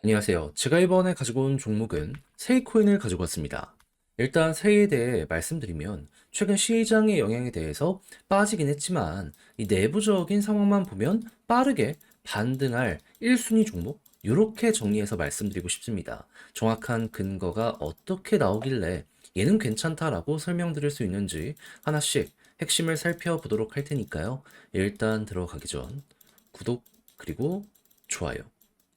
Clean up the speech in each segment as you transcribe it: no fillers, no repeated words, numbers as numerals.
안녕하세요. 제가 이번에 가지고 온 종목은 세이코인을 가지고 왔습니다. 일단 세이에 대해 말씀드리면 최근 시장의 영향에 대해서 빠지긴 했지만 이 내부적인 상황만 보면 빠르게 반등할 1순위 종목 이렇게 정리해서 말씀드리고 싶습니다. 정확한 근거가 어떻게 나오길래 얘는 괜찮다라고 설명드릴 수 있는지 하나씩 핵심을 살펴보도록 할 테니까요. 일단 들어가기 전 구독 그리고 좋아요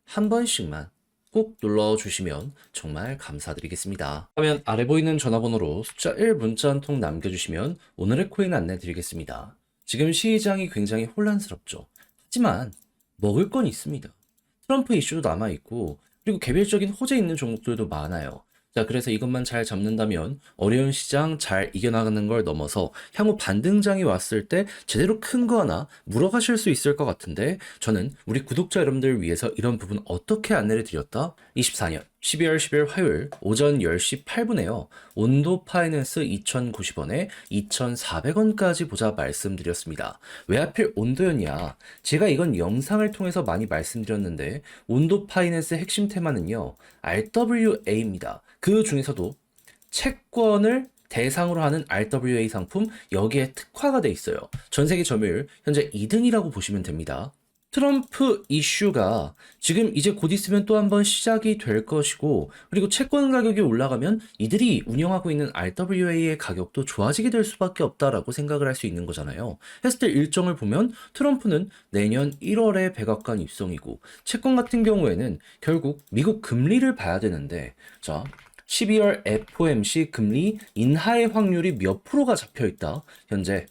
한 번씩만 꼭 눌러주시면 정말 감사드리겠습니다. 화면 아래 보이는 전화번호로 숫자 1 문자 한 통 남겨주시면 오늘의 코인 안내 드리겠습니다. 지금 시장이 굉장히 혼란스럽죠. 하지만 먹을 건 있습니다. 트럼프 이슈도 남아있고 그리고 개별적인 호재 있는 종목들도 많아요. 자, 그래서 이것만 잘 잡는다면 어려운 시장 잘 이겨나가는 걸 넘어서 향후 반등장이 왔을 때 제대로 큰 거 하나 물어가실 수 있을 것 같은데 저는 우리 구독자 여러분들을 위해서 이런 부분 어떻게 안내를 드렸다? 24년 12월 10일 화요일 오전 10시 8분에요. 온도 파이낸스 2,090원에 2,400원까지 보자 말씀드렸습니다. 왜 하필 온도였냐? 제가 이건 영상을 통해서 많이 말씀드렸는데 온도 파이낸스 핵심 테마는요. RWA입니다. 그 중에서도 채권을 대상으로 하는 RWA 상품 여기에 특화가 돼 있어요. 전 세계 점유율 현재 2등이라고 보시면 됩니다. 트럼프 이슈가 지금 이제 곧 있으면 또 한 번 시작이 될 것이고, 그리고 채권 가격이 올라가면 이들이 운영하고 있는 RWA의 가격도 좋아지게 될 수밖에 없다라고 생각을 할 수 있는 거잖아요. 했을 때 일정을 보면 트럼프는 내년 1월에 백악관 입성이고, 채권 같은 경우에는 결국 미국 금리를 봐야 되는데, 자, 12월 FOMC 금리 인하의 확률이 몇 프로가 잡혀 있다. 현재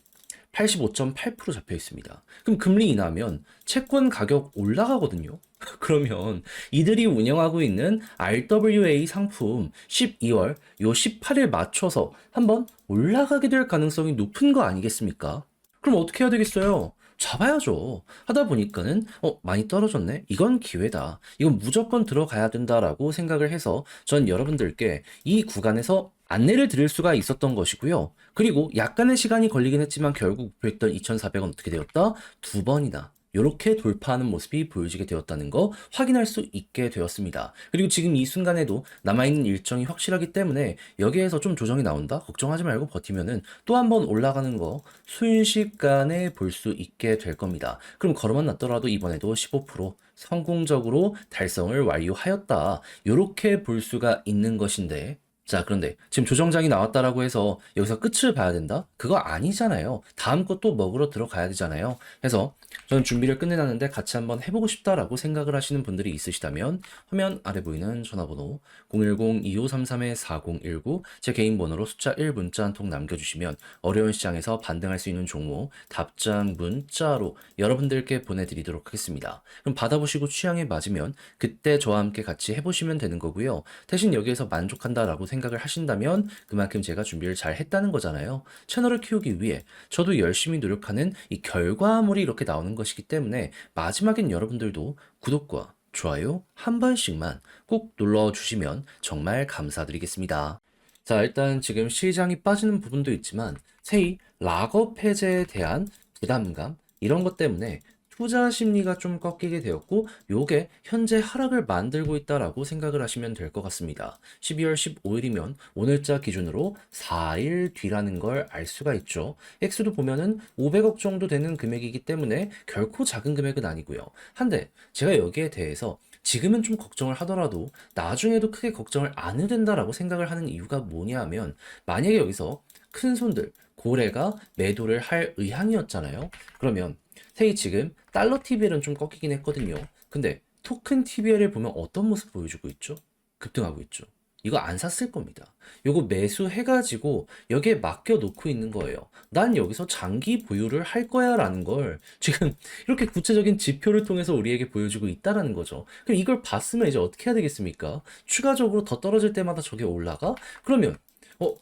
85.8% 잡혀 있습니다. 그럼 금리 인하면 채권 가격 올라가거든요. 그러면 이들이 운영하고 있는 RWA 상품 12월 요 18일 맞춰서 한번 올라가게 될 가능성이 높은 거 아니겠습니까? 그럼 어떻게 해야 되겠어요? 잡아야죠. 하다 보니까는 많이 떨어졌네. 이건 기회다. 이건 무조건 들어가야 된다라고 생각을 해서 전 여러분들께 이 구간에서 안내를 드릴 수가 있었던 것이고요. 그리고 약간의 시간이 걸리긴 했지만 결국 목표했던 2,400원 어떻게 되었다? 두 번이나 이렇게 돌파하는 모습이 보여지게 되었다는 거 확인할 수 있게 되었습니다. 그리고 지금 이 순간에도 남아있는 일정이 확실하기 때문에 여기에서 좀 조정이 나온다? 걱정하지 말고 버티면은 또 한 번 올라가는 거 순식간에 볼 수 있게 될 겁니다. 그럼 걸어만 놨더라도 이번에도 15% 성공적으로 달성을 완료하였다. 이렇게 볼 수가 있는 것인데 자, 그런데 지금 조정장이 나왔다라고 해서 여기서 끝을 봐야 된다? 그거 아니잖아요. 다음 것도 먹으러 들어가야 되잖아요. 그래서 저는 준비를 끝내놨는데 같이 한번 해보고 싶다라고 생각을 하시는 분들이 있으시다면 화면 아래 보이는 전화번호 010-2533-4019 제 개인 번호로 숫자 1 문자 한 통 남겨주시면 어려운 시장에서 반등할 수 있는 종목 답장 문자로 여러분들께 보내드리도록 하겠습니다. 그럼 받아보시고 취향에 맞으면 그때 저와 함께 같이 해보시면 되는 거고요. 대신 여기에서 만족한다라고 생각을 하신다면 그만큼 제가 준비를 잘 했다는 거잖아요. 채널을 키우기 위해 저도 열심히 노력하는 이 결과물이 이렇게 나오는 것이기 때문에 마지막엔 여러분들도 구독과 좋아요 한 번씩만 꼭 눌러주시면 정말 감사드리겠습니다. 자, 일단 지금 시장이 빠지는 부분도 있지만 세이 락업 해제에 대한 부담감 이런 것 때문에 투자 심리가 좀 꺾이게 되었고 요게 현재 하락을 만들고 있다라고 생각을 하시면 될 것 같습니다. 12월 15일이면 오늘자 기준으로 4일 뒤라는 걸 알 수가 있죠. 액수도 보면은 500억 정도 되는 금액이기 때문에 결코 작은 금액은 아니고요. 한데 제가 여기에 대해서 지금은 좀 걱정을 하더라도 나중에도 크게 걱정을 안 해도 된다라고 생각을 하는 이유가 뭐냐 하면 만약에 여기서 큰 손들 고래가 매도를 할 의향이었잖아요. 그러면 세이 지금 달러 TVL은 좀 꺾이긴 했거든요. 근데 토큰 TVL을 보면 어떤 모습 보여주고 있죠? 급등하고 있죠. 이거 안 샀을 겁니다. 요거 매수해가지고 여기에 맡겨놓고 있는 거예요. 난 여기서 장기 보유를 할 거야 라는 걸 지금 이렇게 구체적인 지표를 통해서 우리에게 보여주고 있다라는 거죠. 그럼 이걸 봤으면 이제 어떻게 해야 되겠습니까? 추가적으로 더 떨어질 때마다 저게 올라가? 그러면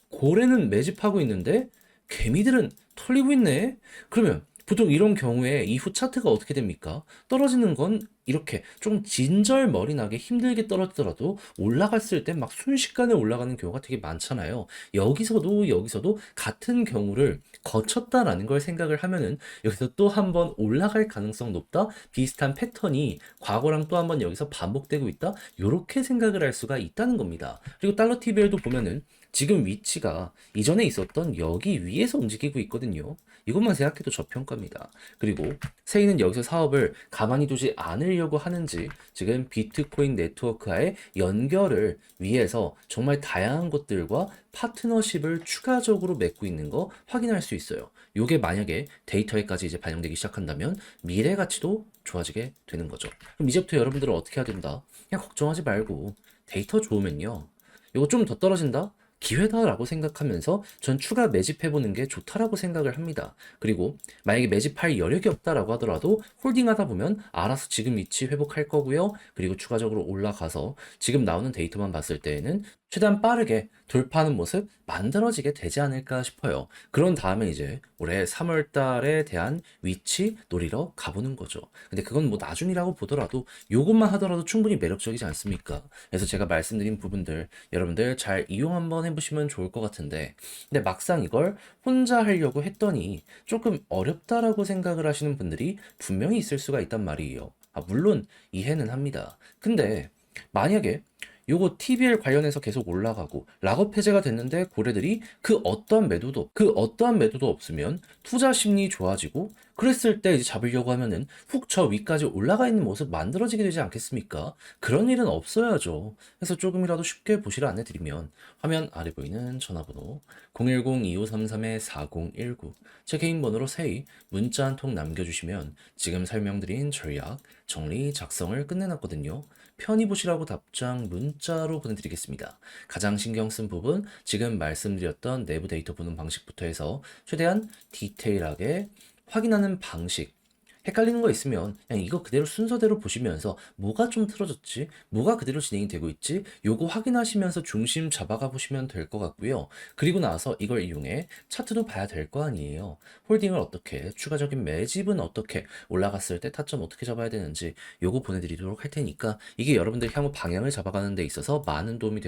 고래는 매집하고 있는데 개미들은 털리고 있네? 그러면 보통 이런 경우에 이후 차트가 어떻게 됩니까? 떨어지는 건 이렇게 좀 진절머리 나게 힘들게 떨어지더라도 올라갔을 때 막 순식간에 올라가는 경우가 되게 많잖아요. 여기서도 같은 경우를 거쳤다라는 걸 생각을 하면은 여기서 또 한 번 올라갈 가능성 높다. 비슷한 패턴이 과거랑 또 한 번 여기서 반복되고 있다. 이렇게 생각을 할 수가 있다는 겁니다. 그리고 달러 TBL도 보면은 지금 위치가 이전에 있었던 여기 위에서 움직이고 있거든요. 이것만 생각해도 저평가입니다. 그리고 세이는 여기서 사업을 가만히 두지 않으려고 하는지 지금 비트코인 네트워크와의 연결을 위해서 정말 다양한 것들과 파트너십을 추가적으로 맺고 있는 거 확인할 수 있어요. 이게 만약에 데이터에까지 이제 반영되기 시작한다면 미래 가치도 좋아지게 되는 거죠. 그럼 이제부터 여러분들은 어떻게 해야 된다? 그냥 걱정하지 말고 데이터 좋으면요. 이거 좀 더 떨어진다? 기회다라고 생각하면서 전 추가 매집해보는 게 좋다라고 생각을 합니다. 그리고 만약에 매집할 여력이 없다라고 하더라도 홀딩하다 보면 알아서 지금 위치 회복할 거고요. 그리고 추가적으로 올라가서 지금 나오는 데이터만 봤을 때에는 최대한 빠르게 돌파하는 모습 만들어지게 되지 않을까 싶어요. 그런 다음에 이제 올해 3월 달에 대한 위치 노리러 가보는 거죠. 근데 그건 뭐 나중이라고 보더라도 요것만 하더라도 충분히 매력적이지 않습니까? 그래서 제가 말씀드린 부분들 여러분들 잘 이용 한번 해보시면 좋을 것 같은데 근데 막상 이걸 혼자 하려고 했더니 조금 어렵다라고 생각을 하시는 분들이 분명히 있을 수가 있단 말이에요. 물론 이해는 합니다. 근데 만약에 요거 TBL 관련해서 계속 올라가고 락업 해제가 됐는데 고래들이 그 어떠한 매도도 없으면 투자 심리 좋아지고 그랬을 때 이제 잡으려고 하면은 훅 저 위까지 올라가 있는 모습 만들어지게 되지 않겠습니까? 그런 일은 없어야죠. 그래서 조금이라도 쉽게 보시라 안내드리면 화면 아래 보이는 전화번호 010-2533-4019 제 개인 번호로 세이 문자 한 통 남겨주시면 지금 설명드린 전략 정리 작성을 끝내놨거든요. 편히 보시라고 답장 문자로 보내드리겠습니다. 가장 신경 쓴 부분, 지금 말씀드렸던 내부 데이터 보는 방식부터 해서 최대한 디테일하게 확인하는 방식, 헷갈리는 거 있으면 그냥 이거 그대로 순서대로 보시면서 뭐가 좀 틀어졌지? 뭐가 그대로 진행이 되고 있지? 요거 확인하시면서 중심 잡아가 보시면 될 것 같고요. 그리고 나서 이걸 이용해 차트도 봐야 될 거 아니에요. 홀딩을 어떻게, 추가적인 매집은 어떻게, 올라갔을 때 타점 어떻게 잡아야 되는지 요거 보내드리도록 할 테니까 이게 여러분들 향후 방향을 잡아가는 데 있어서 많은 도움이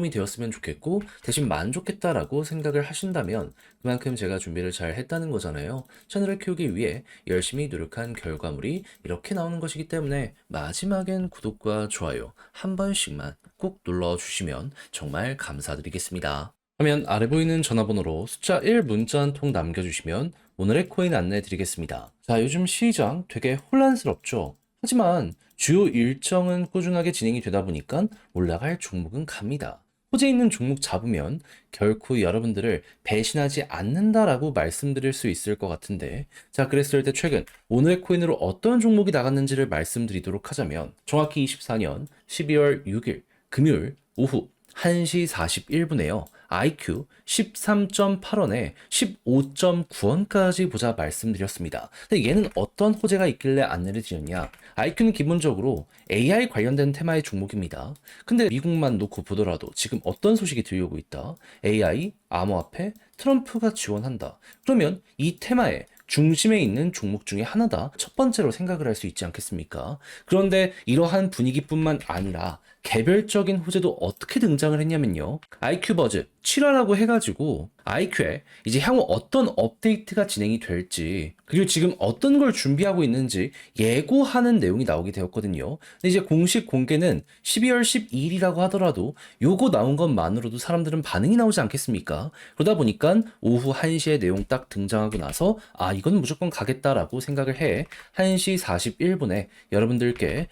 되었으면 좋겠고 대신 만족했다라고 생각을 하신다면 그만큼 제가 준비를 잘 했다는 거잖아요. 채널을 키우기 위해 열심히 노력한 결과물이 이렇게 나오는 것이기 때문에 마지막엔 구독과 좋아요 한 번씩만 꼭 눌러주시면 정말 감사드리겠습니다. 화면 아래 보이는 전화번호로 숫자 1 문자 한 통 남겨주시면 오늘의 코인 안내해 드리겠습니다. 자, 요즘 시장 되게 혼란스럽죠? 하지만 주요 일정은 꾸준하게 진행이 되다 보니까 올라갈 종목은 갑니다. 호재 있는 종목 잡으면 결코 여러분들을 배신하지 않는다라고 말씀드릴 수 있을 것 같은데 자 그랬을 때 최근 오늘의 코인으로 어떤 종목이 나갔는지를 말씀드리도록 하자면 정확히 24년 12월 6일 금요일 오후 1시 41분에요. IQ 13.8원에 15.9원까지 보자 말씀드렸습니다. 근데 얘는 어떤 호재가 있길래 안내를 드렸냐? IQ는 기본적으로 AI 관련된 테마의 종목입니다. 근데 미국만 놓고 보더라도 지금 어떤 소식이 들려오고 있다? AI, 암호화폐, 트럼프가 지원한다. 그러면 이 테마에 중심에 있는 종목 중에 하나다. 첫 번째로 생각을 할 수 있지 않겠습니까? 그런데 이러한 분위기뿐만 아니라 개별적인 호재도 어떻게 등장을 했냐면요. IQ 버즈 7화라고 해가지고 IQ에 이제 향후 어떤 업데이트가 진행이 될지 그리고 지금 어떤 걸 준비하고 있는지 예고하는 내용이 나오게 되었거든요. 근데 이제 공식 공개는 12월 12일이라고 하더라도 요거 나온 것만으로도 사람들은 반응이 나오지 않겠습니까? 그러다 보니까 오후 1시에 내용 딱 등장하고 나서 이건 무조건 가겠다라고 생각을 해 1시 41분에 여러분들께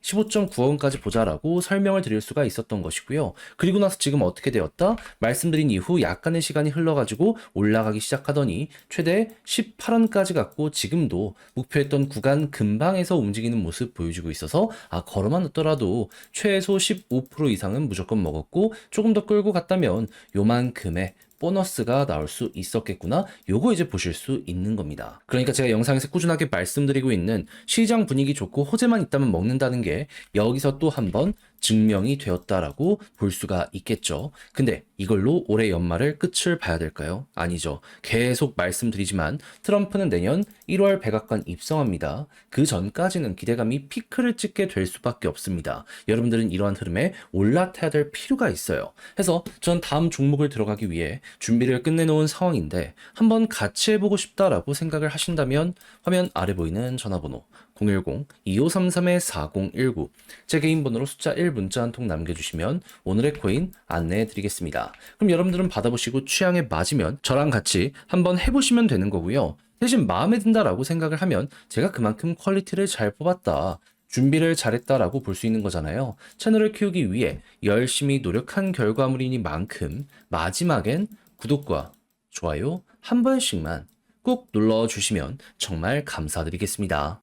15.9원까지 보자라고 설명을 드릴 수가 있었던 것이고요. 그리고 나서 지금 어떻게 되었다? 말씀드린 이후 약간의 시간이 흘러가지고 올라가기 시작하더니 최대 18원까지 갔고 지금도 목표했던 구간 근방에서 움직이는 모습 보여주고 있어서 걸어만 넣더라도 최소 15% 이상은 무조건 먹었고 조금 더 끌고 갔다면 요만큼의 보너스가 나올 수 있었겠구나. 요거 이제 보실 수 있는 겁니다. 그러니까 제가 영상에서 꾸준하게 말씀드리고 있는 시장 분위기 좋고 호재만 있다면 먹는다는 게 여기서 또 한번 증명이 되었다라고 볼 수가 있겠죠. 근데 이걸로 올해 연말을 끝을 봐야 될까요? 아니죠. 계속 말씀드리지만 트럼프는 내년 1월 백악관 입성합니다. 그 전까지는 기대감이 피크를 찍게 될 수밖에 없습니다. 여러분들은 이러한 흐름에 올라타야 될 필요가 있어요. 해서 전 다음 종목을 들어가기 위해 준비를 끝내놓은 상황인데 한번 같이 해보고 싶다라고 생각을 하신다면 화면 아래 보이는 전화번호 010-2533-4019 제 개인 번호로 숫자 1 문자 한 통 남겨주시면 오늘의 코인 안내해 드리겠습니다. 그럼 여러분들은 받아보시고 취향에 맞으면 저랑 같이 한번 해보시면 되는 거고요. 대신 마음에 든다라고 생각을 하면 제가 그만큼 퀄리티를 잘 뽑았다, 준비를 잘했다라고 볼 수 있는 거잖아요. 채널을 키우기 위해 열심히 노력한 결과물이니만큼 마지막엔 구독과 좋아요 한 번씩만 꼭 눌러주시면 정말 감사드리겠습니다.